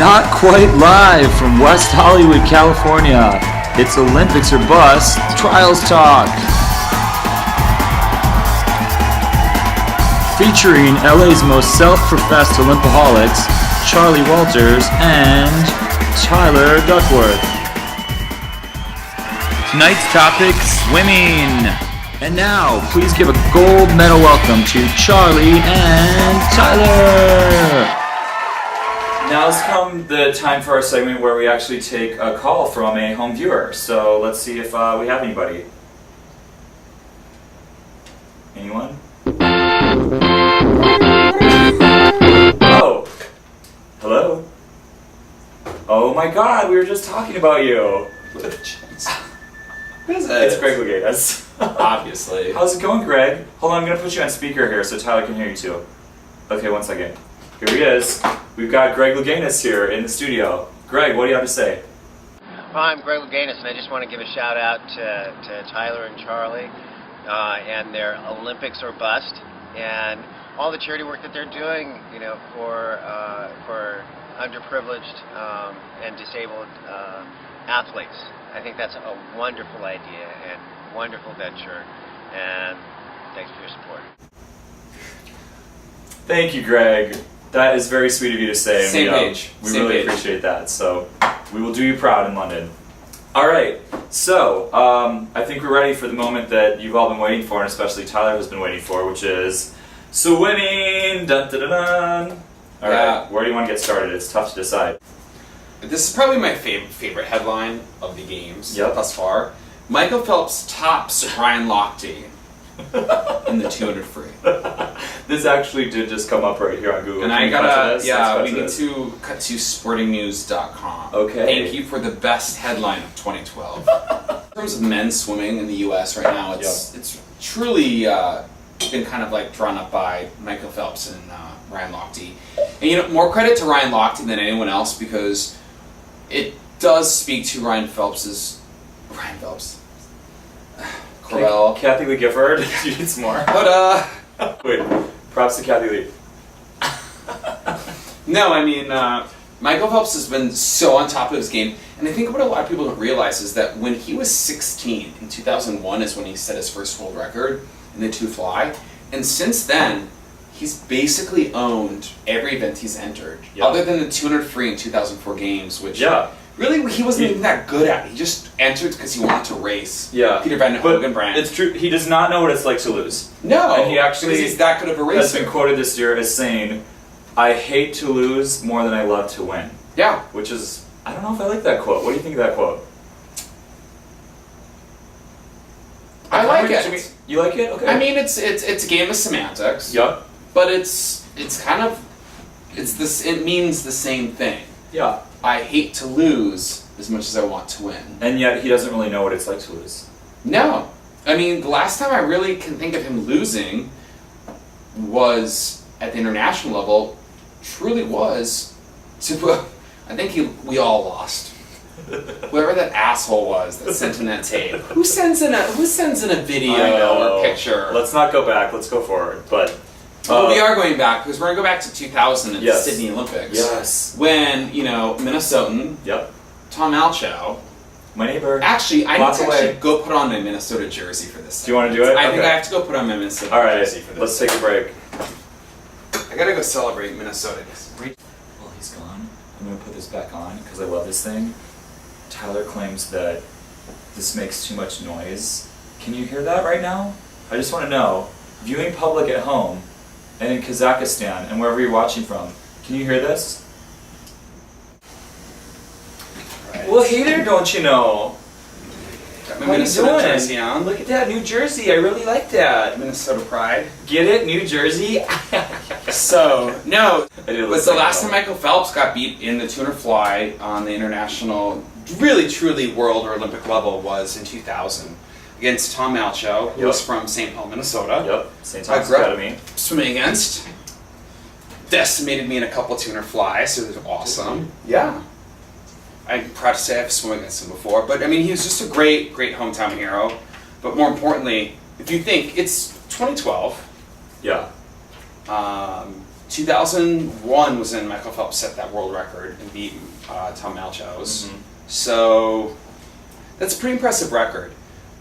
Not quite live from West Hollywood, California. It's Olympics or Bust Trials Talk. Featuring LA's most self-professed Olympaholics, Charley Walters and Tyler Duckworth. Tonight's topic, swimming. And now, please give a gold medal welcome to Charley and Tyler. Now's come the time for our segment where we actually take a call from a home viewer. So let's see if we have anybody. Anyone? Oh! Hello? Oh my god, we were just talking about you! Who is it? It's Greg Louganis. Obviously. How's it going, Greg? Hold on, I'm gonna put you on speaker here so Tyler can hear you too. Okay, one second. Here he is. We've got Greg Louganis here in the studio. Greg, what do you have to say? Hi, I'm Greg Louganis, and I just want to give a shout out to Tyler and Charley and their Olympics or Bust, and all the charity work that they're doing, you know, for underprivileged and disabled athletes. I think that's a wonderful idea and wonderful venture, and thanks for your support. Thank you, Greg. That is very sweet of you to say. Same page. We Same really page. appreciate that. So we will do you proud in London. All right. So I think we're ready for the moment that you've all been waiting for, and especially Tyler has been waiting for, which is swimming. Dun dun dun dun. All right. Where do you want to get started? It's tough to decide. This is probably my favorite headline of the games thus far. Michael Phelps tops Ryan Lochte in the 200 free. This actually did just come up right here on Google. And Can I you cut gotta, to yeah, we Let's need cut to cut to sportingnews.com. Okay. Thank you for the best headline of 2012. In terms of men's swimming in the U.S. right now, it's truly been kind of like drawn up by Michael Phelps and Ryan Lochte. And you know, more credit to Ryan Lochte than anyone else because it does speak to Ryan Phelps. Corell. Kathy Lee Gifford. You need some more. But Wait. Props to Kathy Lee. no, I mean, Michael Phelps has been so on top of his game, and I think what a lot of people don't realize is that when he was 16, in 2001 is when he set his first world record in the 2 fly, and since then, he's basically owned every event he's entered, other than the 200 free in 2004 games, which really he wasn't even that good at. He just entered because he wanted to race. Peter Van Hogen brand. It's true. He does not know what it's like to lose. No, and he actually because he's that good of a racer. Has been quoted this year as saying, "I hate to lose more than I love to win." Yeah, which is, I don't know if I like that quote. What do you think of that quote? I like it. You like it? Okay. I mean, it's a game of semantics. Yep. But it's kind of it means the same thing. Yeah. I hate to lose as much as I want to win. And yet he doesn't really know what it's like to lose. No. I mean, the last time I really can think of him losing was at the international level, truly was to, I think we all lost. Whoever that asshole was that sent in that tape. Who sends in a video or picture? Let's not go back, let's go forward. But well, we are going back because we're going to go back to 2000 at the Sydney Olympics. Yes. When, you know, Minnesotan, Tom Malchow. My neighbor. Actually, I need to actually go put on my Minnesota jersey for this. Do you want to do it? I think I have to go put on my Minnesota jersey for this. Let's take a break. I gotta go celebrate Minnesota. Well, he's gone. I'm going to put this back on because I love this thing. Tyler claims that this makes too much noise. Can you hear that right now? I just want to know, viewing public at home, and in Kazakhstan, and wherever you're watching from, can you hear this? Right. Well, hey there, don't you know? Got my Minnesota jersey on. Look at that, New Jersey. I really like that. Minnesota pride. Get it? New Jersey? So, no. It was the last time Michael Phelps got beat in the 200 fly on the international, really, truly world or Olympic level was in 2000. Against Tom Malchow, who was from St. Paul, Minnesota. Yep, St. Thomas Academy. Swimming against. Decimated me in a couple 200 flies, so it was awesome. Yeah. I'm proud to say I've swum against him before, but I mean, he was just a great hometown hero. But more importantly, if you think, it's 2012. Yeah. 2001 was when Michael Phelps set that world record and beat Tom Malchow's. So that's a pretty impressive record.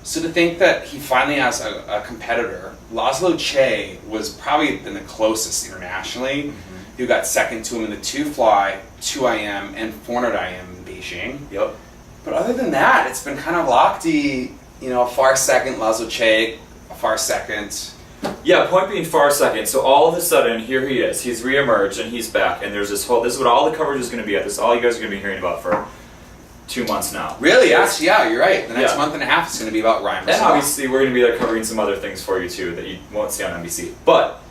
So to think that he finally has a competitor, Laszlo Che was probably been the closest internationally, who got second to him in the 2 fly, 2 IM, and 400 IM in Beijing. Yep. But other than that, it's been kind of Lochte, a far second, Laszlo Che, a far second. Yeah, point being far second. So all of a sudden, here he is. He's reemerged and he's back. And there's this whole, this is what all the coverage is going to be at. This is all you guys are going to be hearing about for 2 months now. Really? Actually, yeah, you're right. The next month and a half is going to be about Ryan. And obviously, we're going to be there covering some other things for you too that you won't see on NBC. But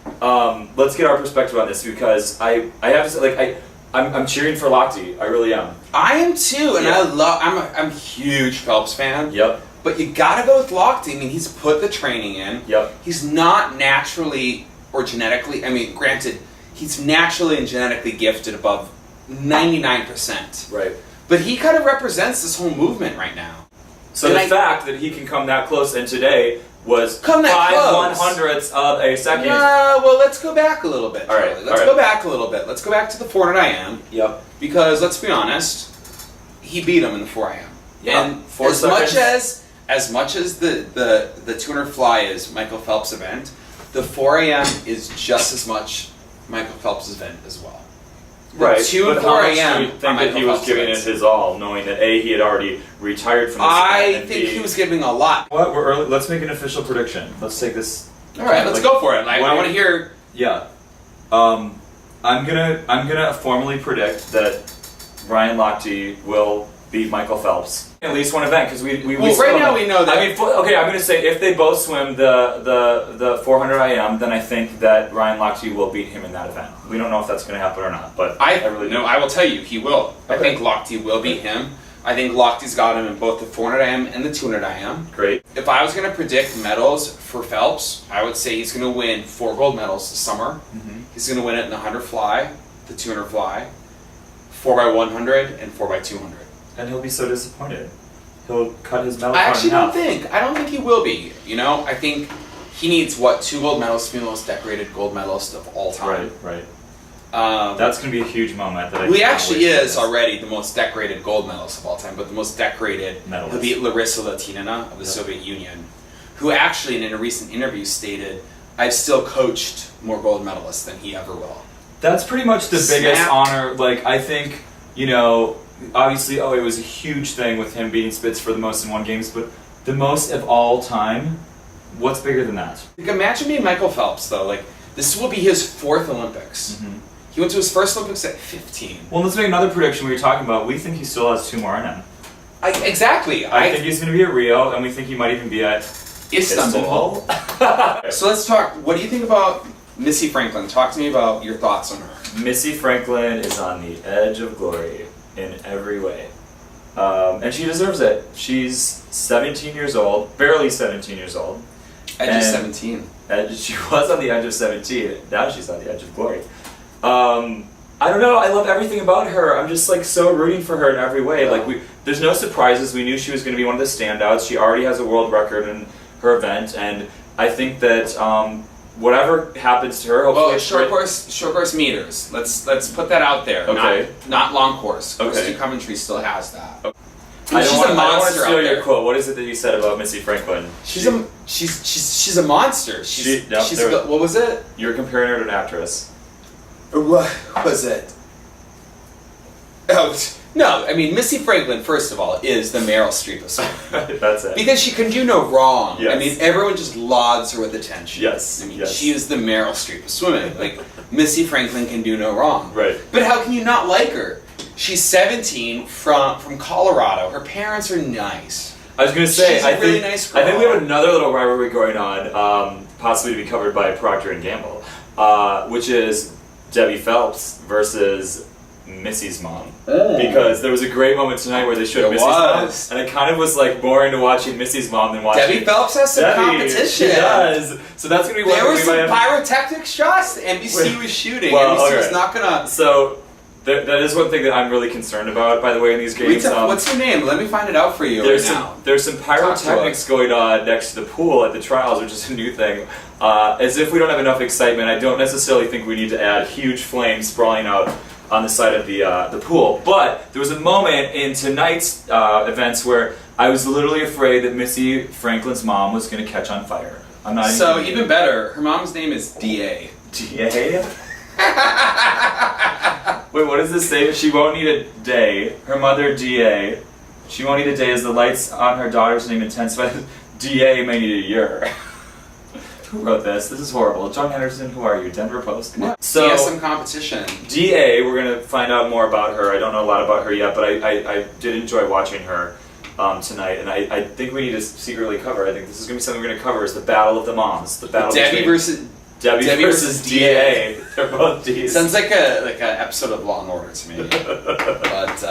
let's get our perspective on this because I have to say, I'm cheering for Lochte. I really am. I am too, and I'm a huge Phelps fan. Yep. But you gotta go with Lochte. I mean, he's put the training in. Yep. He's not naturally or genetically. I mean, granted, he's naturally and genetically gifted above 99%. Right. But he kind of represents this whole movement right now. So the fact that he can come that close, and today was 5 100ths of a second. Well, let's go back a little bit. All right. Let's go back a little bit. Let's go back to the 400 IM. Yep. Because let's be honest, he beat him in the 4 IM. Yeah. And 4 seconds. as much as the 200 fly is Michael Phelps' event, the 4 AM is just as much Michael Phelps' event as well. The Right, 2 but and 4 how much AM do you think that he was giving it his all, knowing that A, he had already retired from this I event, and think B, he was giving a lot. What? We're early. Let's make an official prediction. Let's take this. All right, let's go for it. I want to hear. Yeah. I'm gonna formally predict that Ryan Lochte will beat Michael Phelps at least one event because we right now we know that. I mean, okay, I'm gonna say if they both swim the 400 IM, then I think that Ryan Lochte will beat him in that event. We don't know if that's gonna happen or not, but I really know. I will tell you, he will. Okay. I think Lochte will beat him. I think Lochte's got him in both the 400 IM and the 200 IM. Great. If I was going to predict medals for Phelps, I would say he's going to win 4 gold medals this summer. He's going to win it in the 100 fly, the 200 fly, 4x100, and 4x200. And he'll be so disappointed. He'll cut his medal I count actually in half. I don't think he will be. I think he needs 2 gold medals to be the most decorated gold medalist of all time. Right. That's going to be a huge moment. That he actually is already the most decorated gold medalist of all time, but the most decorated medalist. He'll beat Larissa Latinina of the Soviet Union, who actually in a recent interview stated, "I've still coached more gold medalists than he ever will." That's pretty much the biggest honor. I think, obviously, it was a huge thing with him beating Spitz for the most in one games, but the most of all time, what's bigger than that? Imagine being Michael Phelps, though. This will be his 4th Olympics. He went to his first Olympics at 15. Well, let's make another prediction we were talking about. We think he still has 2 more in him. Exactly. I think he's going to be at Rio, and we think he might even be at Istanbul. So let's talk. What do you think about Missy Franklin? Talk to me about your thoughts on her. Missy Franklin is on the edge of glory in every way. And she deserves it. She's 17 years old, barely 17 years old. Edge of 17. She was on the edge of 17. Now she's on the edge of glory. I don't know. I love everything about her. I'm just so rooting for her in every way. There's no surprises. We knew she was going to be one of the standouts. She already has a world record in her event, and I think that whatever happens to her, hopefully. Well, short course meters. Let's put that out there. Okay. Not long course. Okay. Coventry still has that. Okay. She's a monster. I don't want to steal out there. your quote. What is it that you said about Missy Franklin? She's a monster. What was it? You're comparing her to an actress. What was it? Oh, no, I mean, Missy Franklin, first of all, is the Meryl Streep of Swimming. That's it. Because she can do no wrong. Yes. I mean, everyone just lauds her with attention. Yes. I mean, she is the Meryl Streep of swimming. Missy Franklin can do no wrong. Right. But how can you not like her? She's 17 from Colorado. Her parents are nice. I was going to say, She's a really nice girl. I think we have another little rivalry going on, possibly to be covered by Procter & Gamble, which is Debbie Phelps versus Missy's mom. Because there was a great moment tonight where they showed Missy's mom, and it kind of was more into watching Missy's mom than watching Debbie Phelps has some competition. She does. So that's going to be one. There were some pyrotechnic shots that NBC was shooting. Well, NBC was not going to. So that is one thing that I'm really concerned about, by the way, in these games. What's your name? Let me find it out for you right now. There's some pyrotechnics going on next to the pool at the trials, which is a new thing. As if we don't have enough excitement, I don't necessarily think we need to add huge flames sprawling out on the side of the pool. But there was a moment in tonight's events where I was literally afraid that Missy Franklin's mom was going to catch on fire. I'm not even better. Her mom's name is DA. DA? Wait, what does this say? She won't need a day. Her mother, DA. She won't need a day as the lights on her daughter's name intensify. DA may need a year. Who wrote this? This is horrible. John Henderson, who are you? Denver Post? Come on. So, he has some competition. DA, we're going to find out more about her. I don't know a lot about her yet, but I did enjoy watching her tonight, and I think we need to secretly cover. I think this is going to be something we're going to cover, is the battle of the moms. The battle Debbie versus DA. They're both D's. Sounds like a episode of Law and Order to me. But